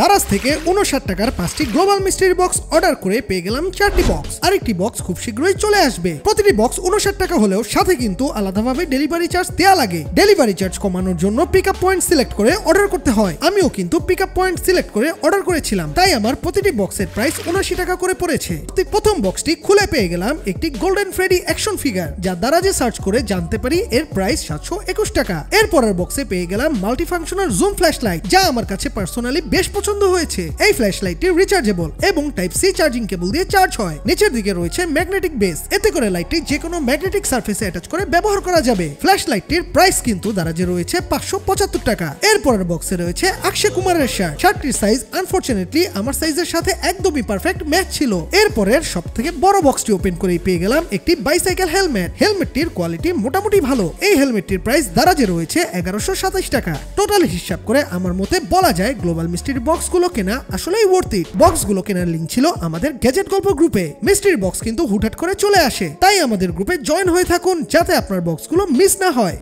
দারাজ থেকে 59 টাকার 5টি গ্লোবাল মিস্ট্রি বক্স অর্ডার করে পেয়ে গেলাম 4টি বক্স। আরেকটি বক্স খুব শীঘ্রই চলে আসবে। প্রতিটি বক্স 59 টাকা হলেও সাথে কিন্তু আলাদাভাবে ডেলিভারি চার্জ দেয়া লাগে। ডেলিভারি চার্জ কমানোর জন্য পিকআপ পয়েন্ট সিলেক্ট করে অর্ডার করতে হয়। আমিও কিন্তু পিকআপ পয়েন্ট সিলেক্ট করে অর্ডার করেছিলাম, তাই আমার প্রতিটি বক্সের প্রাইস 79 টাকা করে পড়েছে। প্রথম বক্সটি খুলে পেয়ে গেলাম একটি গোল্ডেন ফ্রেডি অ্যাকশন ফিগার, যা দারাজে সার্চ করে জানতে পারি এর প্রাইস 721 টাকা। এরপরের বক্সে পেয়ে গেলাম multi functional zoom flash light, যা আমার কাছে পার্সোনালি বেশ পছন্দ হয়েছে। এই ফ্ল্যাশ লাইটটি রিচার্জেবল এবং টাইপ সি চার্জিং কেবল দিয়ে চার্জ হয়। নিচের দিকে রয়েছে ম্যাগনেটিক বেস, এতে করে লাইটটি যে কোনো ম্যাগনেটিক সারফেসে অ্যাটাচ করে ব্যবহার করা যাবে। ফ্ল্যাশ লাইটটির প্রাইস কিন্তু দারাজে রয়েছে 575 টাকা। এরপরের বক্সে রয়েছে অক্ষয় কুমারের শার্ট। শার্টটির সাইজ আনফরচুনেটলি আমার সাইজের সাথে একদমই পারফেক্ট ম্যাচ ছিল। এরপরের সবথেকে বড় বক্সটি ওপেন করে পেয়ে গেলাম একটি বাইসাইকেল হেলমেট। হেলমেটটির কোয়ালিটি মোটামুটি ভালো। এই হেলমেটটির প্রাইস দারাজে রয়েছে 1127 টাকা। টোটাল হিসাব করে আমার মতে বলা যায় গ্লোবাল মিস্ট্রি বক্সগুলো কেনা আসলেই ওয়ার্থ ইট। বক্সগুলো কেনার লিংক ছিল আমাদের গ্যাজেট গল্প গ্রুপে। মিস্ট্রি বক্স কিন্তু হুটহাট করে চলে আসে, তাই আমাদের গ্রুপে জয়েন হয়ে থাকুন যাতে আপনার বক্সগুলো মিস না হয়।